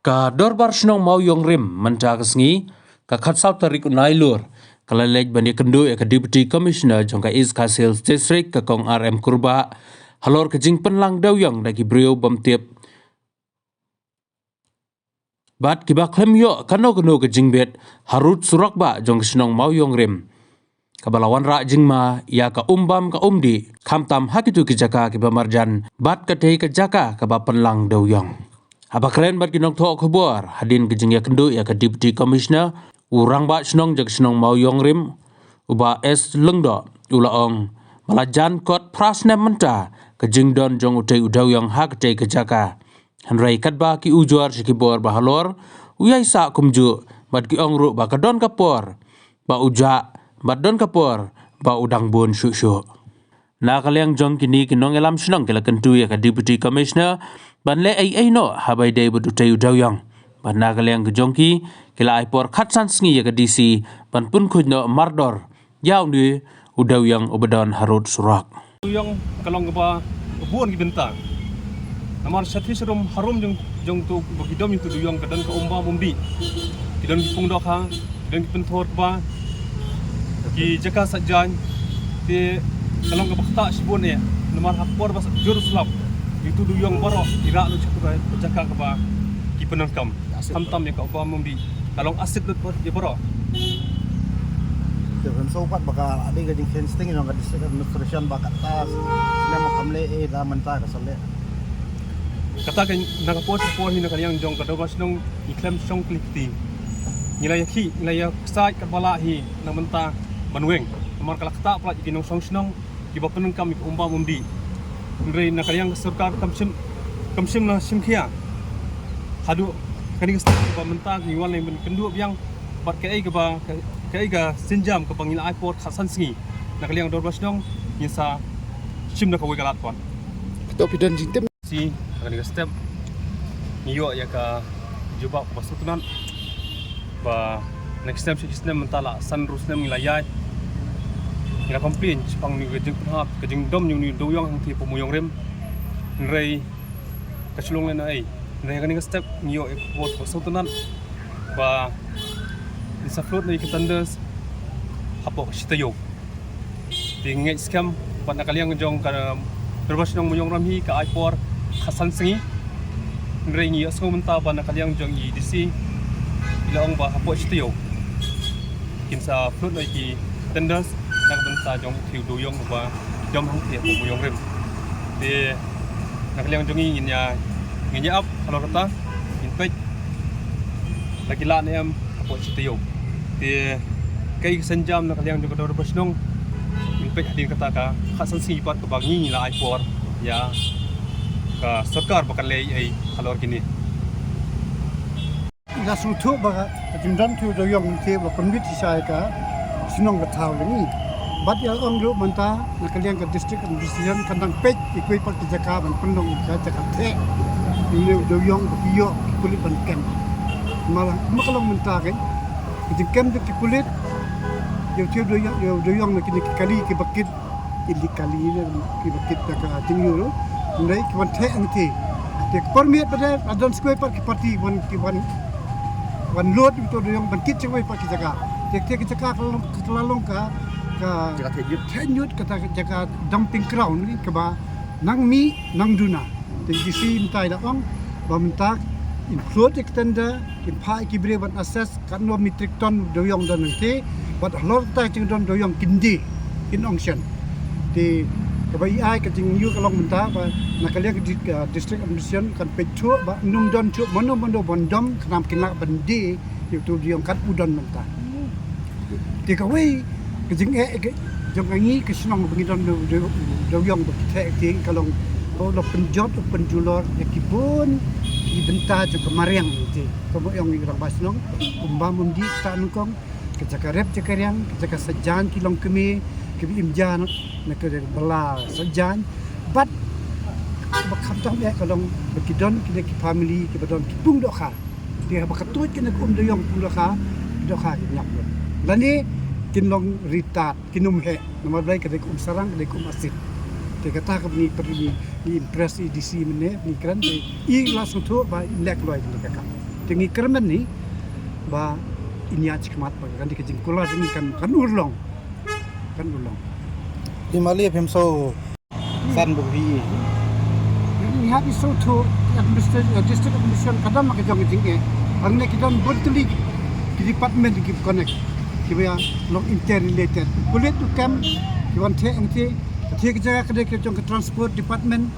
Ka dorbar snong mau yong rim menja kesngi ka khatsau tarik unai lur kala lej bani kendu ya ka deputy commissioner jong ka East Castles district ka kong RM Kurba halor ka jing penlang daw yang dagi brio bam tiap bat kiba klem yo kano ka jing bet harut surak ba jong snong mau yong rim kabalawan ra jing ma ya ka umbam ka umdi khamtam hakitu ki jaka kiba marjan bat ka tei ka jaka ka ba penlang daw yang Apa keren bat kinong thok khobor hadin kijing ya kendu ya ka deputy commissioner urang ba snong jag snong mau yong rim uba es lengdo ulaong malajan kot prasne menta kijing don jong utei udaw yang hak tei kejaka hanrai katba ki ujuar sikibor bahalor uyai sa kumju bat ki ongru ba kadon kapor ba uja bat don kapor ba udang bun syuk na kalyang jong kini kinong elam snong kila kentu ya ka deputy commissioner ban le ai no habai dei bu tei udaw yang ban na kalyang jongki kila ai por khatsan sngi ya ka DC ban pun khujno mardor yaw ni udaw yang obadon harut surak yang kalong ba buon gibenta namar sathi serum harum jong tu bagidom itu duyong kadan ka umba mumbi kidan pung dok ha kidan penthor ba ki jaka sajan ti kalong ka bakta sibon ya namar hapor bas juruslap itu duyong baro ira lu cukup jaka ka ba ki penangkam hamtam ya ka umba mumbi kalong asid lut ya baro Dengan sobat bakal ada gading hensting yang gading administration bakat tas sila mo kamle da menta ka sale kata kan nakapos po hin kanyang jong kadobas nung iklem song klikti nilai ki nilai sai ka bala hi na menta banweng amar kalakta pala ikinong song snong kiba penung kami umba mundi ndrei na kanyang sarkar kamsim na simkhia hadu kaning sta ba menta ki wal men kendu yang bat kai ka ba kai ga sinjam ka pangila airport khasan singi na kaliang dorbas nong yesa sim na ka wegalat pon to pidan jintem si kaning step niyo ya ka juba pasutunan ba next step system mentala san rusnem ngilayai ngira complain pang ni gejing phap gejing dom yung ni doyong hang thi pumuyong rem nrei kasulong na ai nrei kaning step niyo ekot pasutunan ba sa float na ikitandas hapo sitayo tingay scam pat nakaliang jong ka berbas ng muyong ramhi ka i4 khasan singi ngrei ni aso menta ba nakaliang jong EDC ilaong ba hapo sitayo kinsa float na iki tandas nakabenta jong thiu duyong ba jom hang thi po muyong rem de nakaliang jong nginya up kalau kata inpek lagi la na am hapo sitayo di kay sanjam na kalyang juga dor basnong impek hadin kata ka khasan sipat ka bangi la i4 ya ka sarkar bakal lei ai halor kini ila sutu ba jindam tu do yong te ba community sai ka sinong ka thaw ni bat ya ongru manta na kalyang ka district administration kandang pek ikoi pak jaka ban pendong ka jaka te ile do yong yo kulit ban kem malah makalong menta kan Jadi kem de kulit, yo doyong na kini kali ke bakit, ili kali ni ke bakit ka tingyo, ndai ke wan the angti. Te permit pada adon square park ke parti wan load itu doyong bakit cewai park jaga. Te jaga kelalong ka tenyut kata jaga dumping ground ni ke ba nang mi nang duna. Te gisi mintai da ong ba minta include extender in pai kibre ban assess kan no metric ton doyong dan nanti bat lor ta jing don doyong kindi in onction di kebai ai ka jing yu kalong menta ba nakalia ke district administration kan pechu ba num don chu mono bondom kanam kinlak bandi itu doyong kan udon menta di kawai ke jing jong ngi ke senang bengidon doyong ba kita ting kalong lo penjot penjulor ekibun ibenta jo kemariang ti komo yang irang basnong umba mundi tanukong kejaka rep jakariang kejaka sajan kilong kemi imjan na ke bala sajan but bakhamtam ya kalong bekidon kine ki family ki badon ki pung dokha dia bakatut kine doyong pung dokha nyap lani kinlong ritat kinum he nomor baik ke sarang ke asit te kata ka ni pergi impress EDC mene ni kan i langsung tu ba lek loy ni ka Tengi kermen ni ba inya cikmat ba kan dikejing kula ding kan urlong. Kan urlong. Di Malaysia pemso san bukti. Ni habi so to district administration kadam mak jong jing angne kita berteli di department di connect kibaya long interrelated kulit tu kam kiwan the angti the kerja ke jong ke transport department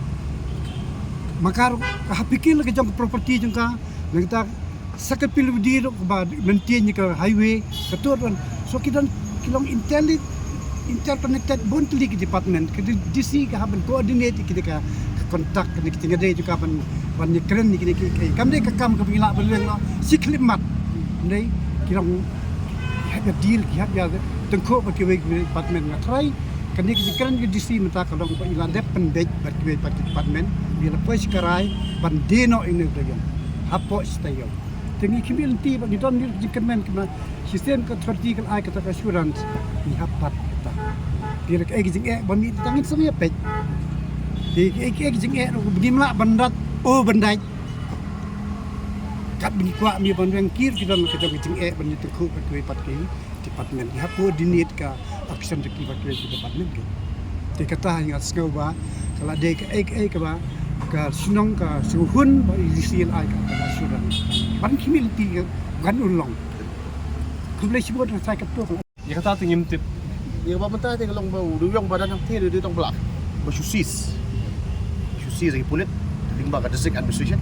makar hapikil ke jong property jong ka kita sakit pilu di ba maintain ke highway ketua so kita kilong interconnected bontli ke department ke DC ke haben coordinate kita kontak kita ngade juga ban keren ni kita kam de kam ke pingila beleng siklimat ndai kirang hanya deal ki hanya tengko ke department ngatrai kan ni keren ke DC menta kalong pa ila depen dek ke department bila pas karai ban deno ini bagian hapo stayo tengi kimil ti ba didon ni keren kena sistem ke vertical ai kata assurance ni hapat kita dia ke jing ban ni tangin semia pej di jing begimla bandat bandai kat bini kuat mi ban kir kita nak jing ban ni tekuk ke department ni hapo dinit ka action de ki department ke te kata hanya skau ba kala de ke ba ka sinong ka suhun ba isil ai ka assurance ban kimil ti gan ulong kumle sibot sai ka to Ya kata tingim tip. Yang apa mentah teh kalau bau duyung badan yang teh dia tong belak. Bersusis. Susis lagi pulit limba ka district administration.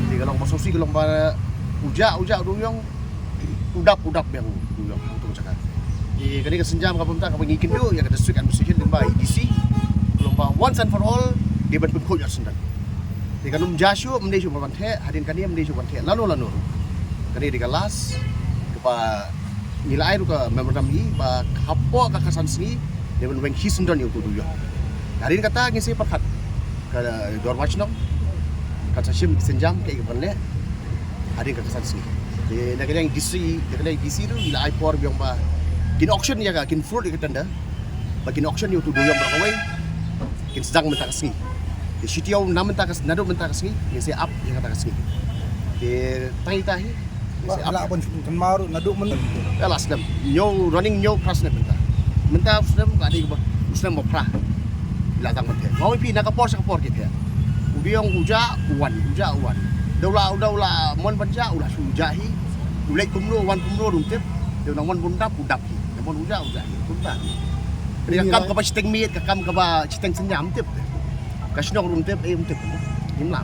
Jadi kalau bersusis kalau ba ujak duyung udap yang duyung untuk cakap. Jadi kali ke senjam ka mentah ka ngikin tu ya ka district administration limba EDC. Kalau ba once and for all dia ban pun kojak sendan. Jadi kalau menjasyu mendesyu ban teh hadin kan dia mendesyu ban teh lanu. Kali di kelas kepa nilai tu ke memorandum ni ba hapo ka kasan sini dia ben weng hisendon yang tu dulu. Hari ni kata ngisi perkat ke dormach nong kata sim senjam ke ikan le hari ka kasan sini. Dia nak yang DC tu nilai por biang ba kin auction ya ka kin fruit ke tanda. Ba kin auction yang tu dulu yang berawai kin sedang mentak sini. Di sitiau nam mentak nado mentak sini ngisi up yang kata sini. Di tahi Lak pun kemaru naduk men. Alas dem. Nyo running nyo pras ne Menta sedem ka di ba. Sedem mo pra. La tang mete. Mau pi nak kapor kita. Udiong uja uwan. Daula mon banja ulah sujahi. Ulai kumlo wan kumlo dum tep. Deu nang mon bundap udap. Mon uja. Kunta. Dia kam ka ba citeng miet ka kam ka ba citeng senyam tep. Kasino rum tep tep. Himla.